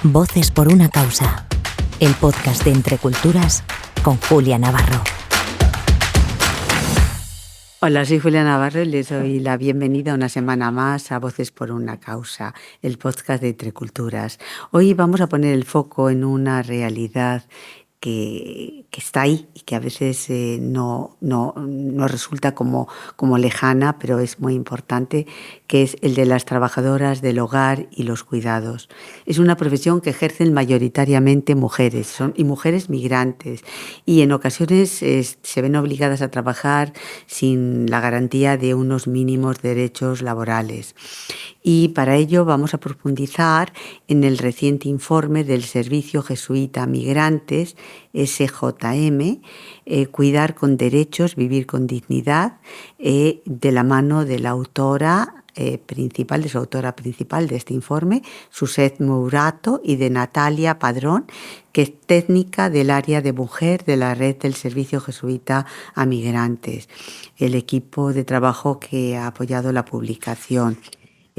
Voces por una causa, el podcast de Entre Culturas con Julia Navarro. Hola, soy Julia Navarro y les doy la bienvenida una semana más a Voces por una causa, el podcast de Entre Culturas. Hoy vamos a poner el foco en una realidad que está ahí y que a veces no resulta como lejana, pero es muy importante, que es el de las trabajadoras del hogar y los cuidados. Es una profesión que ejercen mayoritariamente mujeres, y mujeres migrantes, y en ocasiones se ven obligadas a trabajar sin la garantía de unos mínimos derechos laborales. Y para ello vamos a profundizar en el reciente informe del Servicio Jesuita a Migrantes, SJM, Cuidar con Derechos, Vivir con Dignidad, de la mano de la autora principal, de su autora principal de este informe, Suzette Mourato, y de Natalia Padrón, que es técnica del área de mujer de la red del Servicio Jesuita a Migrantes, el equipo de trabajo que ha apoyado la publicación.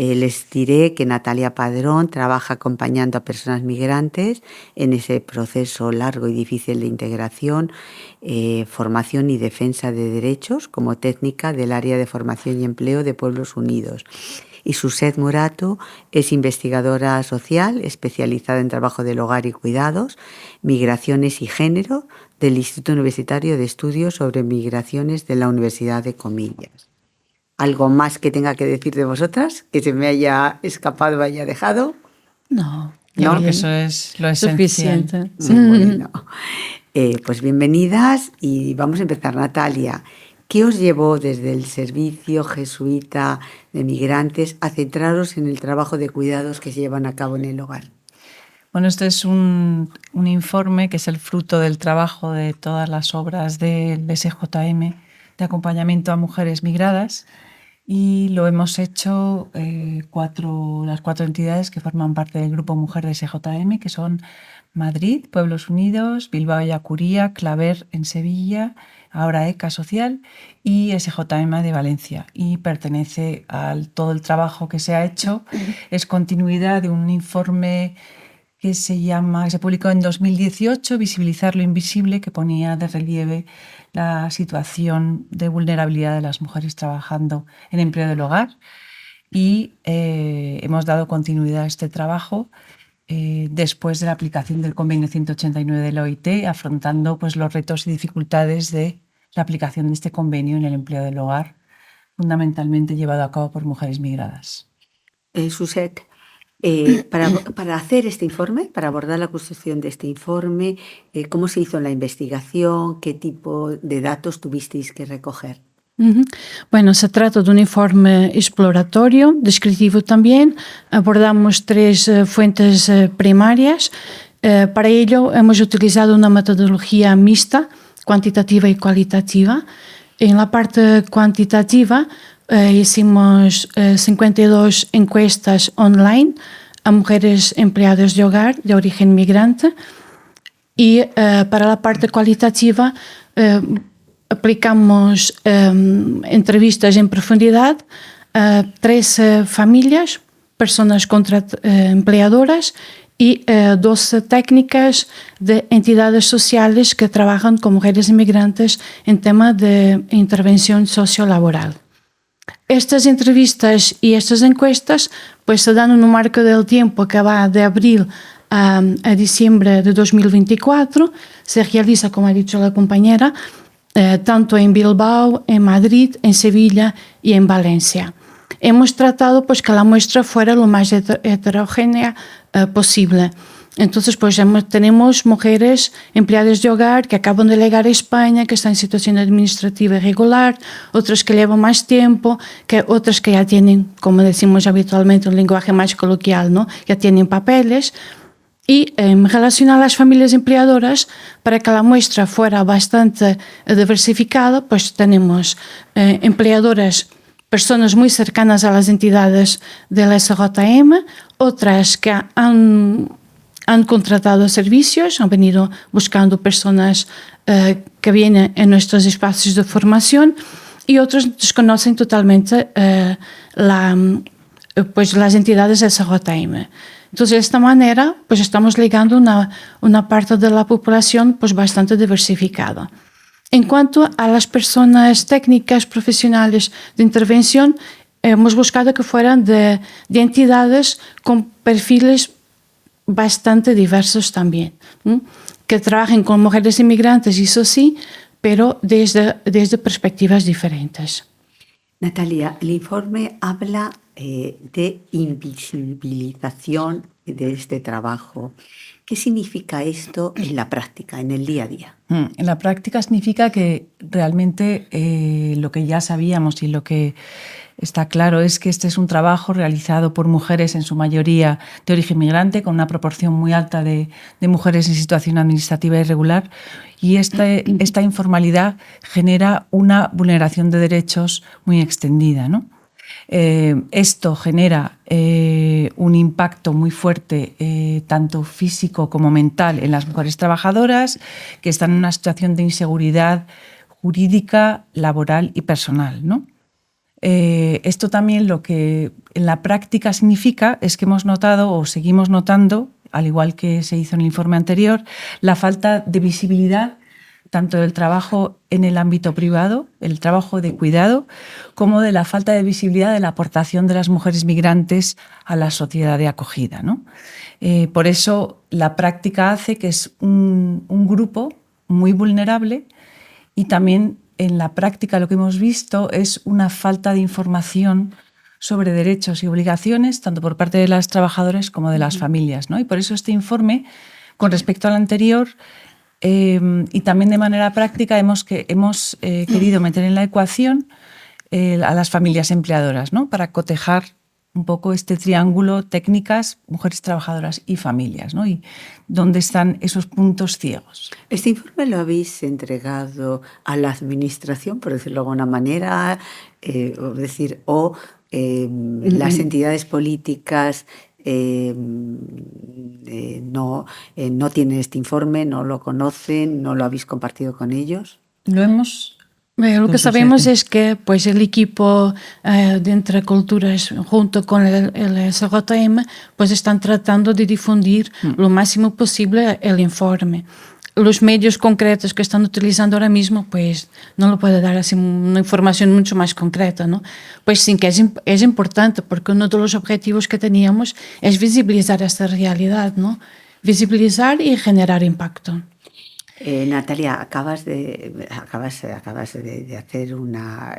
Les diré que Natalia Padrón trabaja acompañando a personas migrantes en ese proceso largo y difícil de integración, formación y defensa de derechos como técnica del área de formación y empleo de Pueblos Unidos. Y Suzette Mourato es investigadora social especializada en trabajo del hogar y cuidados, migraciones y género del Instituto Universitario de Estudios sobre Migraciones de la Universidad de Comillas. ¿Algo más que tenga que decir de vosotras? ¿Que se me haya escapado o haya dejado? No, yo creo que eso es lo esencial. Suficiente. Muy bueno. Pues bienvenidas y vamos a empezar. Natalia, ¿qué os llevó desde el Servicio Jesuita de Migrantes a centraros en el trabajo de cuidados que se llevan a cabo en el hogar? Bueno, este es un informe que es el fruto del trabajo de todas las obras del SJM de acompañamiento a mujeres migradas, y lo hemos hecho las cuatro entidades que forman parte del Grupo Mujer de SJM, que son Madrid, Pueblos Unidos, Bilbao y Acuría, Claver en Sevilla, ahora ECA Social y SJM de Valencia. Y pertenece a todo el trabajo que se ha hecho. Es continuidad de un informe que se publicó en 2018, Visibilizar lo invisible, que ponía de relieve la situación de vulnerabilidad de las mujeres trabajando en empleo del hogar. Y hemos dado continuidad a este trabajo después de la aplicación del convenio 189 de la OIT, afrontando pues, los retos y dificultades de la aplicación de este convenio en el empleo del hogar, fundamentalmente llevado a cabo por mujeres migradas. Suzette, para hacer este informe, para abordar la construcción de este informe, ¿cómo se hizo la investigación? ¿Qué tipo de datos tuvisteis que recoger? Bueno, se trata de un informe exploratorio, descriptivo también. Abordamos tres fuentes primarias. Para ello hemos utilizado una metodología mixta, cuantitativa y cualitativa. En la parte cuantitativa hicimos 52 encuestas online a mujeres empleadas de hogar de origen migrante, y para la parte cualitativa aplicamos entrevistas en profundidad a 13 familias, personas empleadoras y 12 técnicas de entidades sociales que trabajan con mujeres inmigrantes en tema de intervención sociolaboral. Estas entrevistas y estas encuestas pues, se dan en un marco del tiempo que va de abril a diciembre de 2024. Se realiza, como ha dicho la compañera, tanto en Bilbao, en Madrid, en Sevilla y en Valencia. Hemos tratado pues, que la muestra fuera lo más heterogénea posible. Entonces, pues tenemos mujeres empleadas de hogar que acaban de llegar a España, que están en situación administrativa irregular, otras que llevan más tiempo, otras que ya tienen, como decimos habitualmente, un lenguaje más coloquial, ¿no? Ya tienen papeles. Y en relación a las familias empleadoras, para que la muestra fuera bastante diversificada, pues tenemos empleadoras, personas muy cercanas a las entidades del SJM, otras que han contratado servicios, han venido buscando personas que vienen en nuestros espacios de formación, y otros desconocen totalmente las entidades SJM. Entonces, de esta manera, pues estamos ligando una parte de la población pues bastante diversificada. En cuanto a las personas técnicas profesionales de intervención, hemos buscado que fueran de entidades con perfiles bastante diversos también, que trabajen con mujeres inmigrantes, eso sí, pero desde perspectivas diferentes. Natalia, el informe habla de invisibilización de este trabajo. ¿Qué significa esto en la práctica, en el día a día? En la práctica significa que realmente lo que ya sabíamos y lo que está claro es que este es un trabajo realizado por mujeres, en su mayoría de origen migrante, con una proporción muy alta de mujeres en situación administrativa irregular, y esta informalidad genera una vulneración de derechos muy extendida, ¿no? Esto genera un impacto muy fuerte, tanto físico como mental, en las mujeres trabajadoras que están en una situación de inseguridad jurídica, laboral y personal, ¿no? Esto también lo que en la práctica significa es que hemos notado o seguimos notando, al igual que se hizo en el informe anterior, la falta de visibilidad tanto del trabajo en el ámbito privado, el trabajo de cuidado, como de la falta de visibilidad de la aportación de las mujeres migrantes a la sociedad de acogida, ¿no? Por eso la práctica hace que es un grupo muy vulnerable, y también en la práctica lo que hemos visto es una falta de información sobre derechos y obligaciones, tanto por parte de las trabajadoras como de las familias, ¿no? Y por eso este informe, con respecto al anterior, y también de manera práctica hemos querido meter en la ecuación a las familias empleadoras, ¿no? Para cotejar un poco este triángulo: técnicas, mujeres trabajadoras y familias, ¿no? Y dónde están esos puntos ciegos. ¿Este informe lo habéis entregado a la administración, por decirlo de alguna manera, las entidades políticas no tienen este informe, no lo conocen, no lo habéis compartido con ellos? Lo que sabemos es que pues, el equipo de Entre Culturas, junto con el SJM, pues están tratando de difundir lo máximo posible el informe. Los medios concretos que están utilizando ahora mismo, pues no lo puede dar así una información mucho más concreta, ¿no? Pues sí que es importante, porque uno de los objetivos que teníamos es visibilizar esta realidad, ¿no? Visibilizar y generar impacto. Natalia, acabas de hacer una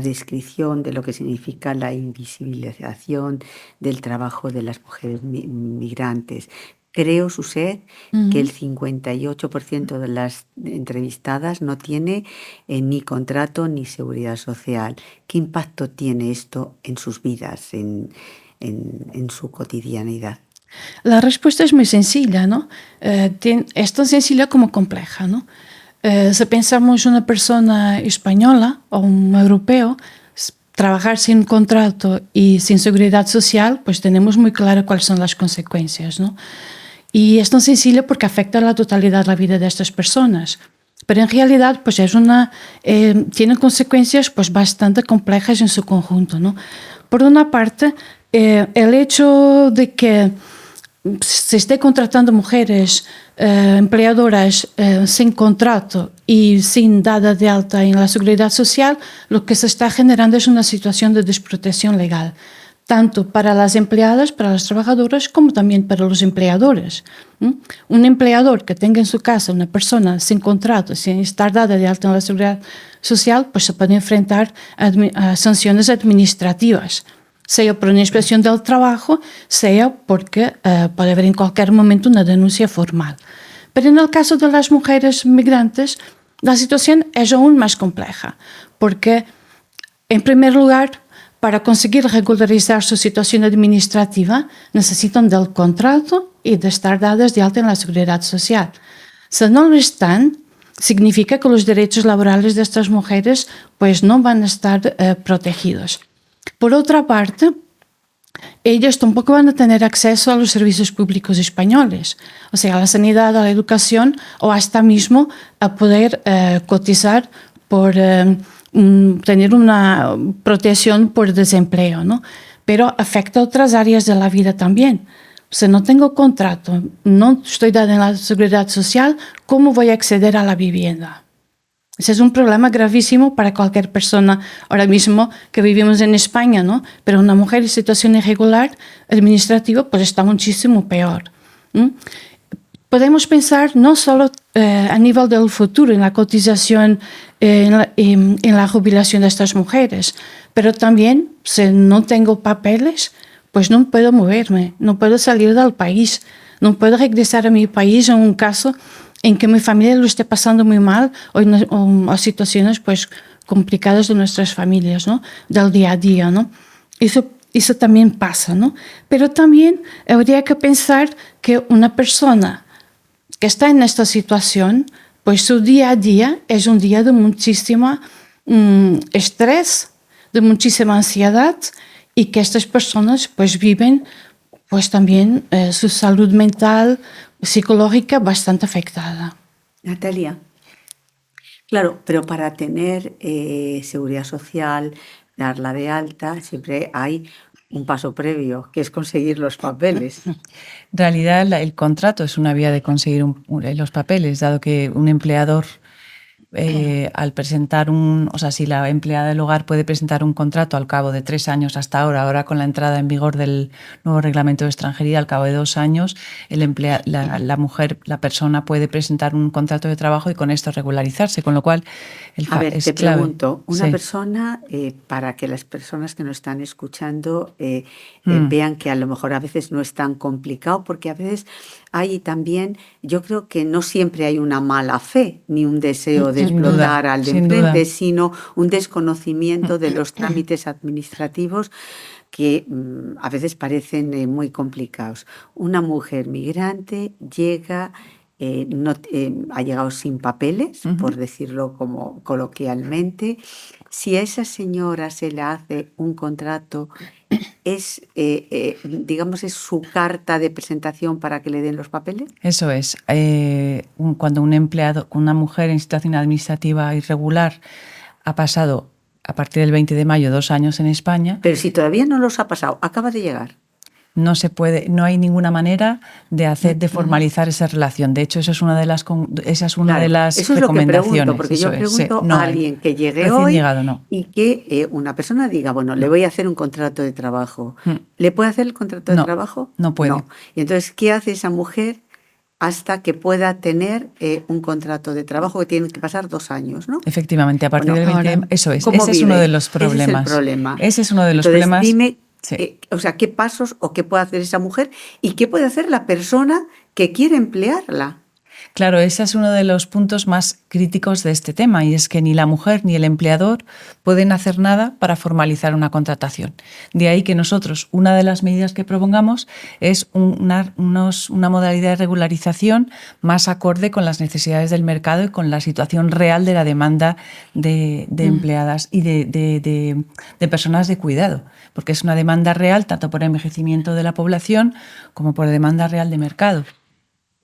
descripción de lo que significa la invisibilización del trabajo de las mujeres migrantes. Creo, Suset, que el 58% de las entrevistadas no tiene ni contrato ni seguridad social. ¿Qué impacto tiene esto en sus vidas, en su cotidianidad? La respuesta es muy sencilla, ¿no? Es tan sencilla como compleja, ¿no? Si pensamos una persona española o un europeo, trabajar sin contrato y sin seguridad social, pues tenemos muy claro cuáles son las consecuencias, ¿no? Y es tan sencillo porque afecta a la totalidad de la vida de estas personas. Pero en realidad pues tiene consecuencias pues bastante complejas en su conjunto, ¿no? Por una parte, el hecho de que se esté contratando mujeres empleadoras sin contrato y sin dada de alta en la seguridad social, lo que se está generando es una situación de desprotección legal, tanto para las empleadas, para las trabajadoras, como también para los empleadores. Un empleador que tenga en su casa una persona sin contrato, sin estar dada de alta en la seguridad social, pues se puede enfrentar a sanciones administrativas, sea por una inspección del trabajo, sea porque puede haber en cualquier momento una denuncia formal. Pero en el caso de las mujeres migrantes, la situación es aún más compleja, porque, en primer lugar, para conseguir regularizar su situación administrativa, necesitan del contrato y de estar dadas de alta en la seguridad social. Si no lo están, significa que los derechos laborales de estas mujeres pues, no van a estar protegidos. Por otra parte, ellas tampoco van a tener acceso a los servicios públicos españoles, o sea, a la sanidad, a la educación o hasta mismo a poder cotizar por tener una protección por desempleo, ¿no? pero afecta otras áreas de la vida también. Si no tengo contrato, no estoy dada en la seguridad social, ¿cómo voy a acceder a la vivienda? Ese es un problema gravísimo para cualquier persona ahora mismo que vivimos en España, ¿no? Pero una mujer en situación irregular administrativa pues está muchísimo peor. Podemos pensar no solo a nivel del futuro, en la cotización, en la jubilación de estas mujeres, pero también si no tengo papeles, pues no puedo moverme, no puedo salir del país, no puedo regresar a mi país en un caso en que mi familia lo esté pasando muy mal o situaciones pues complicadas de nuestras familias, ¿no? Del día a día, ¿no? Eso también pasa, ¿no? Pero también habría que pensar que una persona que está en esta situación, pues su día a día es un día de muchísimo estrés, de muchísima ansiedad, y que estas personas pues viven pues también su salud mental, psicológica bastante afectada. Natalia, claro, pero para tener seguridad social, darla de alta, siempre hay un paso previo, que es conseguir los papeles. En realidad, el contrato es una vía de conseguir los papeles, dado que un empleador, al presentar si la empleada del hogar puede presentar un contrato al cabo de 3 años hasta ahora con la entrada en vigor del nuevo reglamento de extranjería, al cabo de 2 años, la mujer, la persona puede presentar un contrato de trabajo y con esto regularizarse, con lo cual te pregunto, una persona, para que las personas que nos están escuchando vean que a lo mejor a veces no es tan complicado, porque a veces hay también, yo creo que no siempre hay una mala fe, ni un deseo de explotar al de enfrente, sino un desconocimiento de los trámites administrativos que a veces parecen muy complicados. Una mujer migrante llega, ha llegado sin papeles, por decirlo como coloquialmente. Si a esa señora se le hace un contrato, es es su carta de presentación para que le den los papeles. Eso es. Cuando una mujer en situación administrativa irregular ha pasado a partir del 20 de mayo 2 años en España. Pero si todavía no los ha pasado, acaba de llegar. No se puede, no hay ninguna manera de formalizar esa relación. De hecho, esa es una de las recomendaciones. Eso es lo que pregunto, porque yo pregunto a alguien que llegue hoy y que una persona diga, bueno, le voy a hacer un contrato de trabajo. ¿Le puede hacer el contrato de trabajo? No puede. No. Y entonces, ¿qué hace esa mujer hasta que pueda tener un contrato de trabajo, que tiene que pasar 2 años, ¿no? Efectivamente, a partir del 20 eso es. Ese es uno de los problemas. Ese es el problema. Ese es uno de los entonces, problemas. Dime, ¿qué pasos o qué puede hacer esa mujer y qué puede hacer la persona que quiere emplearla? Claro, ese es uno de los puntos más críticos de este tema, y es que ni la mujer ni el empleador pueden hacer nada para formalizar una contratación. De ahí que nosotros, una de las medidas que propongamos es una modalidad de regularización más acorde con las necesidades del mercado y con la situación real de la demanda de empleadas y de personas de cuidado, porque es una demanda real tanto por envejecimiento de la población como por demanda real de mercado.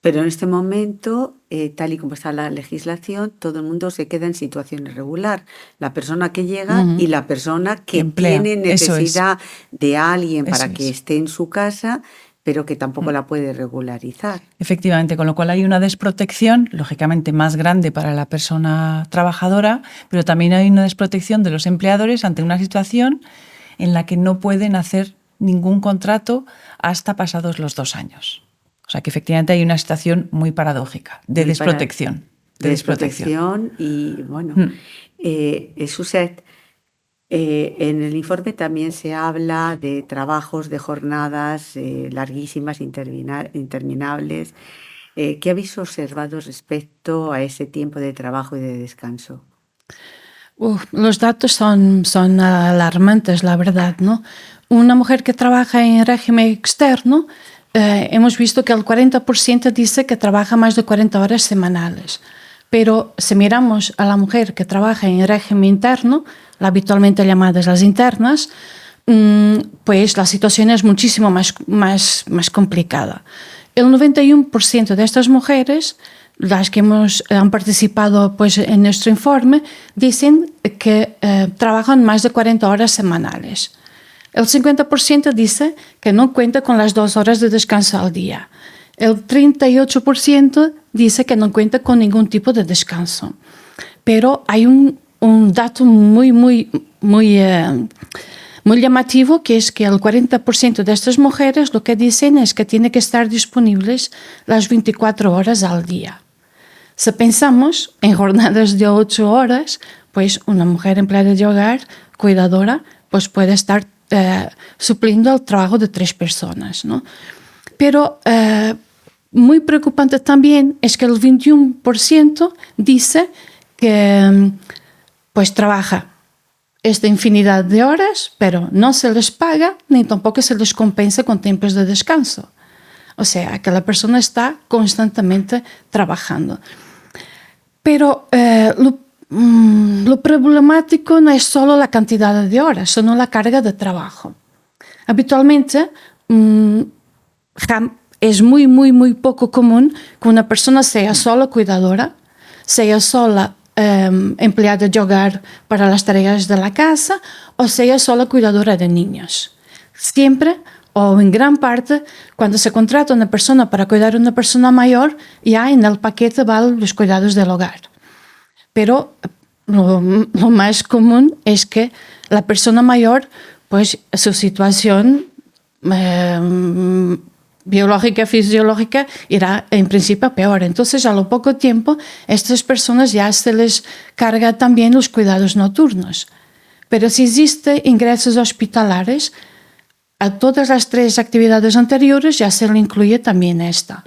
Pero en este momento, tal y como está la legislación, todo el mundo se queda en situación irregular. La persona que llega y la persona que tiene necesidad de alguien para que esté en su casa, pero que tampoco la puede regularizar. Efectivamente, con lo cual hay una desprotección, lógicamente más grande para la persona trabajadora, pero también hay una desprotección de los empleadores ante una situación en la que no pueden hacer ningún contrato hasta pasados los 2 años. O sea que efectivamente hay una situación muy paradójica de desprotección. De desprotección y bueno, Suset, en el informe también se habla de trabajos, de jornadas larguísimas, interminables. ¿Qué habéis observado respecto a ese tiempo de trabajo y de descanso? Los datos son alarmantes, la verdad, ¿no? Una mujer que trabaja en régimen externo, hemos visto que el 40% dice que trabaja más de 40 horas semanales. Pero si miramos a la mujer que trabaja en régimen interno, habitualmente llamadas las internas, pues la situación es muchísimo más complicada. El 91% de estas mujeres, las que han participado pues, en nuestro informe, dicen que trabajan más de 40 horas semanales. El 50% dice que no cuenta con las 2 horas de descanso al día. El 38% dice que no cuenta con ningún tipo de descanso. Pero hay un dato muy llamativo, que es que el 40% de estas mujeres lo que dicen es que tienen que estar disponibles las 24 horas al día. Si pensamos en jornadas de 8 horas, pues una mujer empleada de hogar, cuidadora, pues puede estar supliendo el trabajo de 3 personas, ¿no? Pero muy preocupante también es que el 21% dice que pues trabaja esta infinidad de horas, pero no se les paga ni tampoco se les compensa con tiempos de descanso. O sea, que la persona está constantemente trabajando. Pero lo problemático no es solo la cantidad de horas, sino la carga de trabajo. Habitualmente es muy poco común que una persona sea sola cuidadora, sea sola empleada de hogar para las tareas de la casa o sea sola cuidadora de niños. Siempre o en gran parte, cuando se contrata una persona para cuidar a una persona mayor, ya en el paquete van los cuidados del hogar. Pero lo más común es que la persona mayor, pues su situación biológica, fisiológica, irá en principio peor. Entonces, a lo poco tiempo, estas personas ya se les carga también los cuidados nocturnos. Pero si existen ingresos hospitalares, a todas las 3 actividades anteriores ya se le incluye también esta.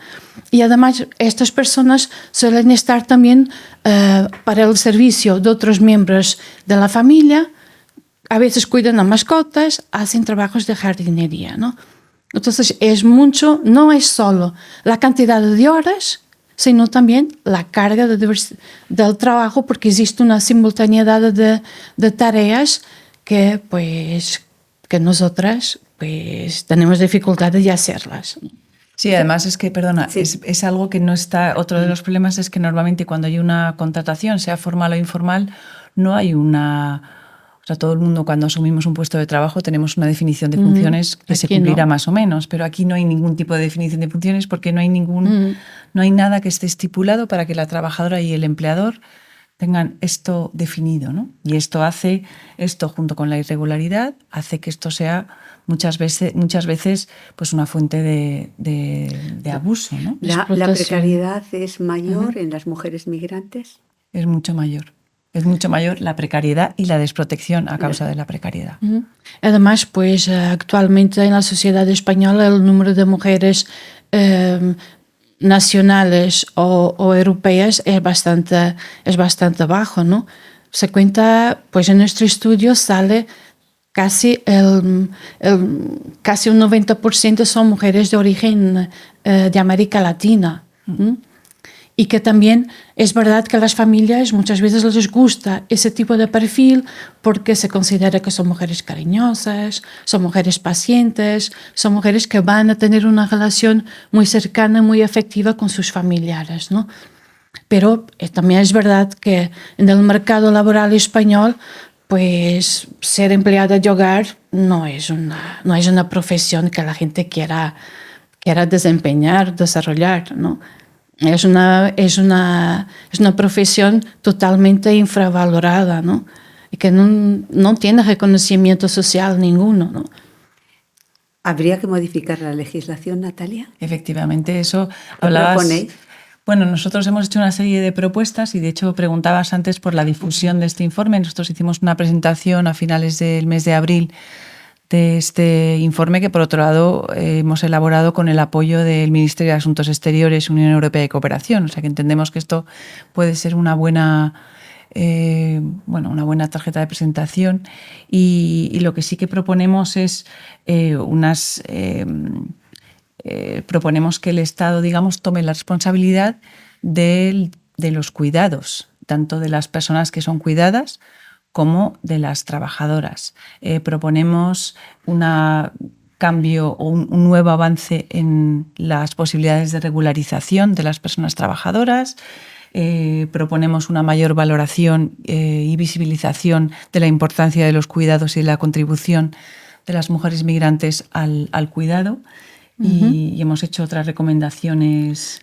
Y además, estas personas suelen estar también para el servicio de otros miembros de la familia, a veces cuidan a mascotas, hacen trabajos de jardinería, ¿no? Entonces, no es solo la cantidad de horas, sino también la carga del trabajo, porque existe una simultaneidad de tareas que nosotras pues tenemos dificultades de hacerlas. Sí, además es que, perdona, sí. es algo que no está... Otro de los problemas es que normalmente cuando hay una contratación, sea formal o informal, no hay una... O sea, todo el mundo cuando asumimos un puesto de trabajo tenemos una definición de funciones que se cumplirá más o menos, pero aquí no hay ningún tipo de definición de funciones porque no hay nada que esté estipulado para que la trabajadora y el empleador tengan esto definido, ¿no? Y esto junto con la irregularidad, hace que esto sea muchas veces pues una fuente de abuso, ¿no? ¿La precariedad es mayor en las mujeres migrantes? Es mucho mayor. Es mucho mayor la precariedad y la desprotección a causa de la precariedad. Además, pues actualmente en la sociedad española el número de mujeres nacionales o europeas es bastante bajo, ¿no? Se cuenta, pues en nuestro estudio sale casi un 90% son mujeres de origen de América Latina. Y que también es verdad que a las familias muchas veces les gusta ese tipo de perfil porque se considera que son mujeres cariñosas, son mujeres pacientes, son mujeres que van a tener una relación muy cercana, muy afectiva con sus familiares, ¿no? Pero también es verdad que en el mercado laboral español, pues ser empleada de hogar no es una profesión que la gente quiera desempeñar, desarrollar, ¿no? Es una profesión totalmente infravalorada, ¿no? Y que no tiene reconocimiento social ninguno, ¿no? ¿Habría que modificar la legislación, Natalia? Efectivamente, eso ¿Qué proponéis? Bueno, nosotros hemos hecho una serie de propuestas y de hecho preguntabas antes por la difusión de este informe. Nosotros hicimos una presentación a finales del mes de abril de este informe que, por otro lado, hemos elaborado con el apoyo del Ministerio de Asuntos Exteriores, Unión Europea y Cooperación. O sea que entendemos que esto puede ser una buena tarjeta de presentación y lo que sí que proponemos es proponemos que el Estado, digamos, tome la responsabilidad de los cuidados, tanto de las personas que son cuidadas como de las trabajadoras. Proponemos un cambio o un nuevo avance en las posibilidades de regularización de las personas trabajadoras. Proponemos una mayor valoración y visibilización de la importancia de los cuidados y la contribución de las mujeres migrantes al cuidado y hemos hecho otras recomendaciones.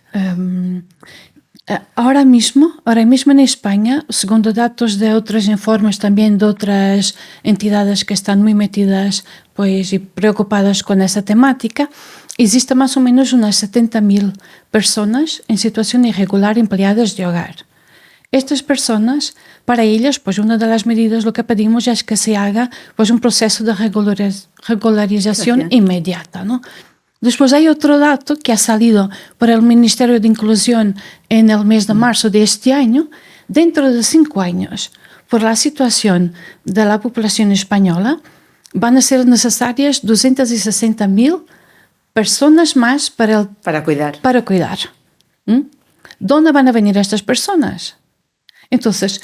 Ahora mismo en España, segundo datos de otros informes también de otras entidades que están muy metidas pues, y preocupadas con esa temática, existe más o menos unas 70.000 personas en situación irregular empleadas de hogar. Estas personas, para ellas, pues una de las medidas lo que pedimos es que se haga pues, un proceso de regularización inmediata, ¿no? Después hay otro dato que ha salido por el Ministerio de Inclusión en el mes de marzo de este año. Dentro de 5 años, por la situación de la población española, van a ser necesarias 260.000 personas más para cuidar. ¿Dónde van a venir estas personas? Entonces,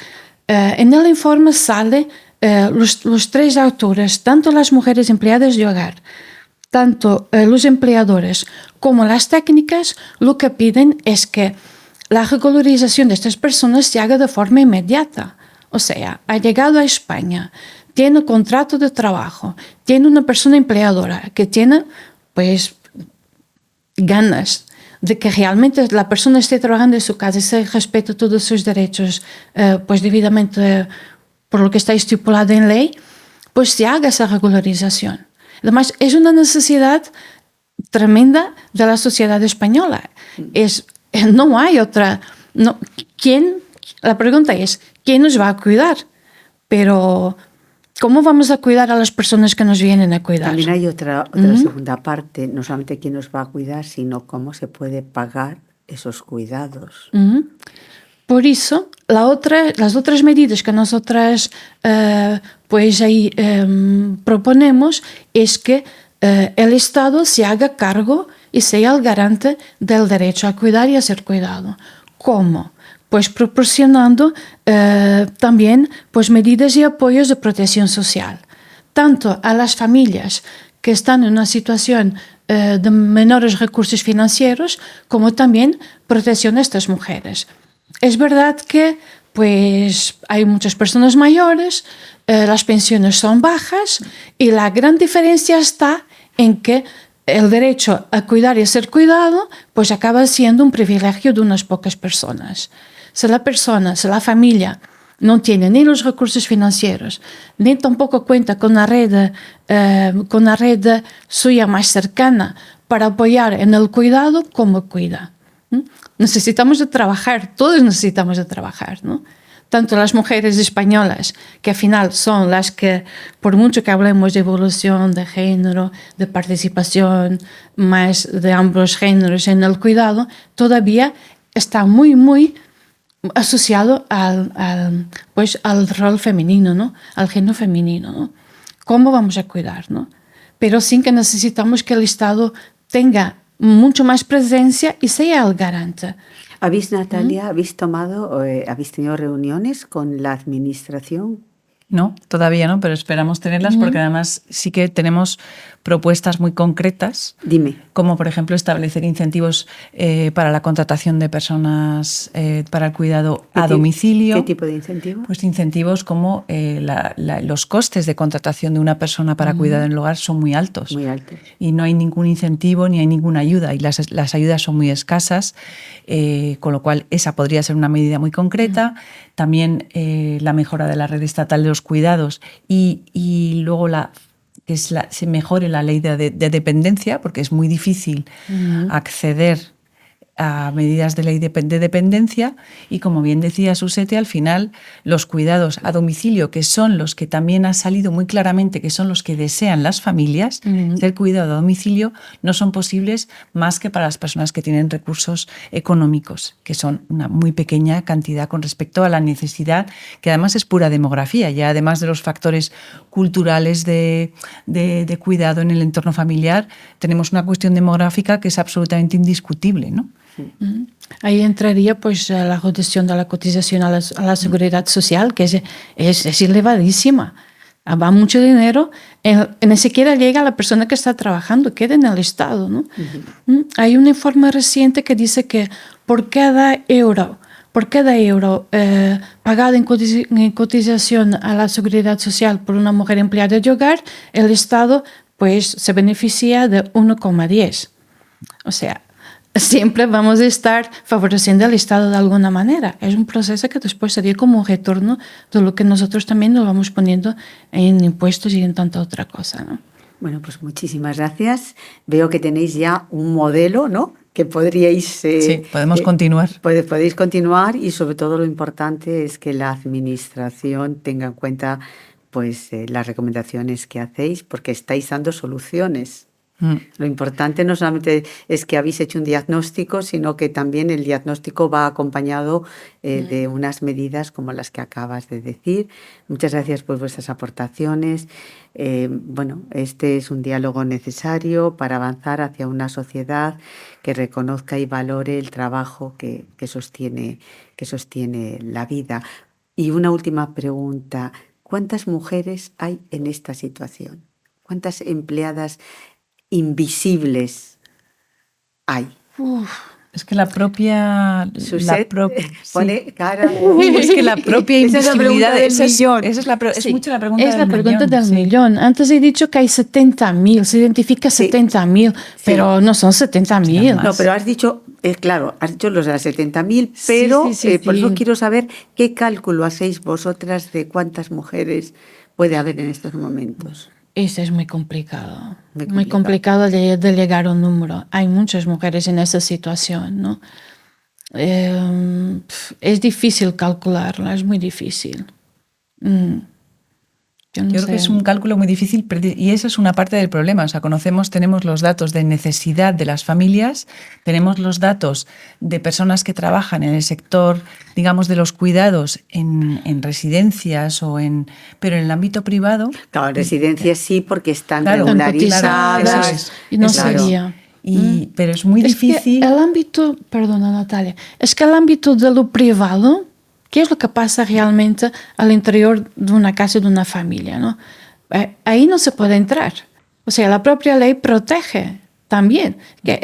en el informe sale los 3 autores, tanto las mujeres empleadas de hogar, tanto los empleadores como las técnicas, lo que piden es que la regularización de estas personas se haga de forma inmediata. O sea, ha llegado a España, tiene contrato de trabajo, tiene una persona empleadora que tiene, pues, ganas de que realmente la persona esté trabajando en su casa y se respete todos sus derechos, pues, debidamente por lo que está estipulado en ley, pues se haga esa regularización. Además, es una necesidad tremenda de la sociedad española. No hay otra. No, la pregunta es, ¿quién nos va a cuidar? Pero, ¿cómo vamos a cuidar a las personas que nos vienen a cuidar? También hay otra segunda parte, no solamente quién nos va a cuidar, sino cómo se puede pagar esos cuidados. Por eso, las otras medidas que nosotras pues ahí proponemos es que el Estado se haga cargo y sea el garante del derecho a cuidar y a ser cuidado. ¿Cómo? Pues proporcionando también pues, medidas y apoyos de protección social, tanto a las familias que están en una situación de menores recursos financieros, como también protección a estas mujeres. Es verdad que pues, hay muchas personas mayores, las pensiones son bajas y la gran diferencia está en que el derecho a cuidar y a ser cuidado pues acaba siendo un privilegio de unas pocas personas. Si la familia no tiene ni los recursos financieros, ni tampoco cuenta con una red suya más cercana para apoyar en el cuidado, ¿cómo cuida? Necesitamos de trabajar, todos necesitamos de trabajar, ¿no? Tanto las mujeres españolas, que al final son las que, por mucho que hablemos de evolución, de género, de participación más de ambos géneros en el cuidado, todavía está muy, muy asociado al rol femenino, ¿no? Al género femenino, ¿no? ¿Cómo vamos a cuidar, ¿no? Pero sí que necesitamos que el Estado tenga mucho más presencia y sea el garante. Natalia, habéis tenido reuniones con la administración? No, todavía no, pero esperamos tenerlas porque además sí que tenemos propuestas muy concretas. Dime. Como por ejemplo establecer incentivos para la contratación de personas para el cuidado a domicilio. ¿Qué tipo de incentivos? Pues incentivos como los costes de contratación de una persona para cuidado en el hogar son muy altos. Muy altos. Y no hay ningún incentivo ni hay ninguna ayuda y las ayudas son muy escasas, con lo cual esa podría ser una medida muy concreta. También la mejora de la red estatal de los cuidados y luego se mejore la ley de dependencia, porque es muy difícil acceder a medidas de ley de dependencia y, como bien decía Susete, al final los cuidados a domicilio, que son los que también ha salido muy claramente que son los que desean las familias, ser cuidado a domicilio no son posibles más que para las personas que tienen recursos económicos, que son una muy pequeña cantidad con respecto a la necesidad, que además es pura demografía, ya además de los factores culturales de cuidado en el entorno familiar, tenemos una cuestión demográfica que es absolutamente indiscutible, ¿no? Ahí entraría pues la reducción de la cotización a la seguridad social, que es elevadísima. Va mucho dinero, ni siquiera llega a la persona que está trabajando, queda en el Estado, ¿no? Hay un informe reciente que dice que por cada euro por cada euro pagado en cotización a la Seguridad Social por una mujer empleada de hogar, el Estado pues se beneficia de 1,10. O sea, siempre vamos a estar favoreciendo al Estado de alguna manera. Es un proceso que después sería como un retorno de lo que nosotros también nos vamos poniendo en impuestos y en tanta otra cosa, ¿no? Bueno, pues muchísimas gracias. Veo que tenéis ya un modelo, ¿no?, que podríais... sí, podemos continuar. Podéis continuar, y sobre todo lo importante es que la administración tenga en cuenta pues las recomendaciones que hacéis, porque estáis dando soluciones. Lo importante no solamente es que habéis hecho un diagnóstico, sino que también el diagnóstico va acompañado de unas medidas como las que acabas de decir. Muchas gracias por vuestras aportaciones. Bueno, este es un diálogo necesario para avanzar hacia una sociedad que reconozca y valore el trabajo que sostiene la vida. Y una última pregunta: ¿cuántas mujeres hay en esta situación? ¿Cuántas empleadas invisibles hay? Es que la propia... pone cara. Es que la propia invisibilidad... Esa es mucho la pregunta es del la pregunta millón, del sí. millón. Antes he dicho que hay 70.000, se identifica 70.000, pero no son 70.000. No, pero has dicho, claro, has dicho los de las 70.000, pero Sí. por eso quiero saber qué cálculo hacéis vosotras de cuántas mujeres puede haber en estos momentos. Eso es muy complicado. Muy Muy complicado de llegar a un número. Hay muchas mujeres en esa situación, ¿no? Es difícil calcularla, es muy difícil. Yo creo que es un cálculo muy difícil, y esa es una parte del problema. O sea, tenemos los datos de necesidad de las familias, tenemos los datos de personas que trabajan en el sector, digamos, de los cuidados en residencias pero en el ámbito privado. Claro, en residencias sí, porque están Claro, regularizadas. claro, eso es. Y no Claro. sería. Pero es muy difícil. Que el ámbito, perdona Natalia, es que el ámbito de lo privado, ¿qué es lo que pasa realmente al interior de una casa, de una familia, ¿no? Ahí no se puede entrar. O sea, la propia ley protege también. Que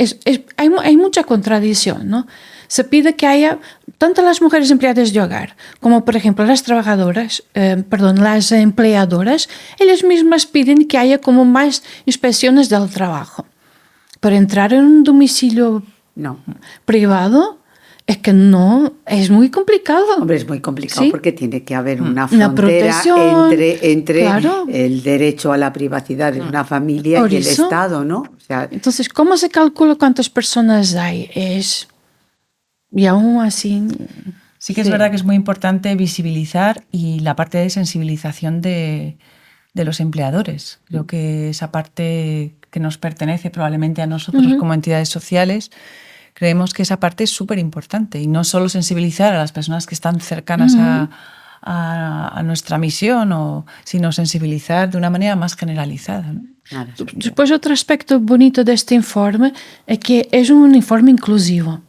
hay mucha contradicción, ¿no? Se pide que haya tanto las mujeres empleadas de hogar como, por ejemplo, las las empleadoras, ellas mismas piden que haya como más inspecciones del trabajo. Pero entrar en un domicilio privado es que no, es muy complicado. Hombre, es muy complicado, ¿sí? Porque tiene que haber una frontera entre claro. el derecho a la privacidad de una familia Por y el eso. Estado, ¿no? O sea, Entonces, ¿cómo se calcula cuántas personas hay? Y aún así... Sí que es verdad que es muy importante visibilizar, y la parte de sensibilización de los empleadores. Creo que esa parte que nos pertenece probablemente a nosotros como entidades sociales, creemos que esa parte es súper importante, y no solo sensibilizar a las personas que están cercanas a nuestra misión, sino sensibilizar de una manera más generalizada, ¿no? claro. Después, otro aspecto bonito de este informe es que es un informe inclusivo.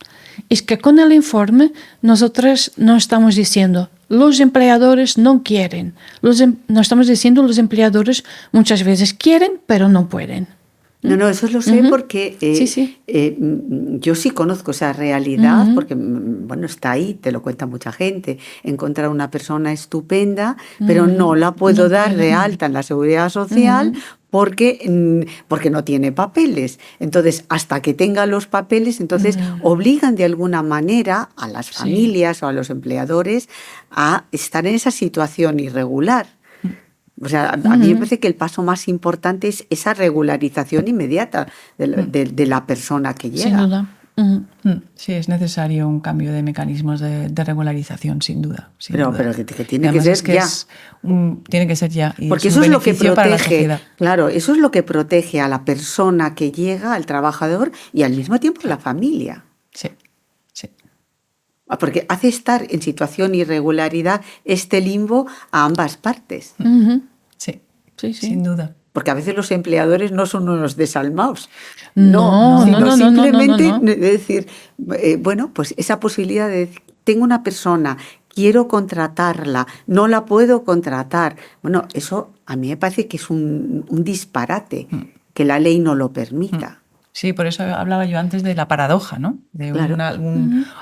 Es que con el informe nosotros no estamos diciendo los empleadores no quieren, no estamos diciendo los empleadores muchas veces quieren pero no pueden. No, eso lo sé porque Sí. yo sí conozco esa realidad, porque bueno, está ahí, te lo cuenta mucha gente. Encontrar una persona estupenda, pero no la puedo dar de alta en la Seguridad Social porque no tiene papeles. Entonces, hasta que tenga los papeles, entonces obligan de alguna manera a las familias o a los empleadores a estar en esa situación irregular. O sea, a mí me parece que el paso más importante es esa regularización inmediata de la persona que llega. Sin duda. Sí, es necesario un cambio de mecanismos de regularización, sin duda. Pero que tiene que ser ya. Tiene que ser ya. Y porque es eso un es lo que beneficio para la protege. sociedad. Claro, eso es lo que protege a la persona que llega, al trabajador, y al mismo tiempo a la familia. Sí. Porque hace estar en situación de irregularidad este limbo a ambas partes. Sí, Sí. sin duda. Porque a veces los empleadores no son unos desalmados. No, simplemente no. decir, bueno, pues esa posibilidad de decir, tengo una persona, quiero contratarla, no la puedo contratar. Bueno, eso a mí me parece que es un disparate, que la ley no lo permita. Sí, por eso hablaba yo antes de la paradoja, ¿no? De Claro.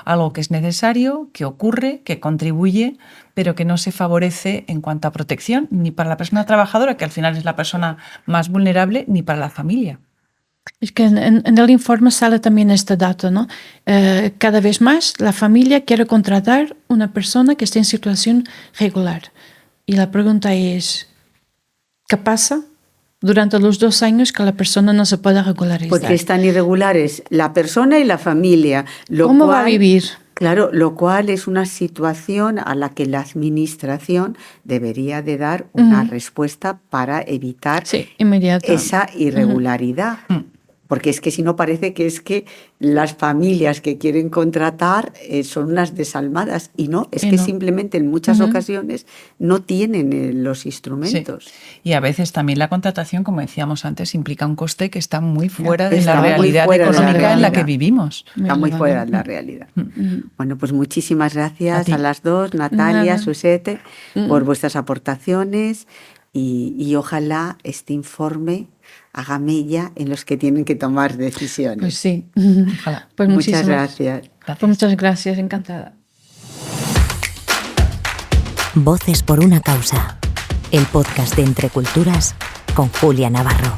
algo que es necesario, que ocurre, que contribuye, pero que no se favorece en cuanto a protección, ni para la persona trabajadora, que al final es la persona más vulnerable, ni para la familia. Es que en el informe sale también este dato, ¿no? Cada vez más la familia quiere contratar una persona que esté en situación regular. Y la pregunta es, ¿qué pasa durante los 2 años que la persona no se puede regularizar? Porque están irregulares la persona y la familia. ¿Cómo va a vivir? Claro, lo cual es una situación a la que la administración debería de dar una respuesta para evitar Sí, inmediata. esa irregularidad. Porque es que si no parece que es que las familias que quieren contratar son unas desalmadas. Y no, es que simplemente en muchas ocasiones no tienen los instrumentos. Sí. Y a veces también la contratación, como decíamos antes, implica un coste que está muy fuera de Está la muy realidad fuera de la económica en la que realidad. vivimos. Está muy fuera de la realidad. Bueno, pues muchísimas gracias A a ti. las dos, Natalia, Nada. Susette, por vuestras aportaciones y ojalá este informe haga mella en los que tienen que tomar decisiones. Pues sí. Ojalá. Pues Muchas muchísimas gracias. Pues muchas gracias, encantada. Voces por una causa. El podcast de Entre Culturas con Julia Navarro.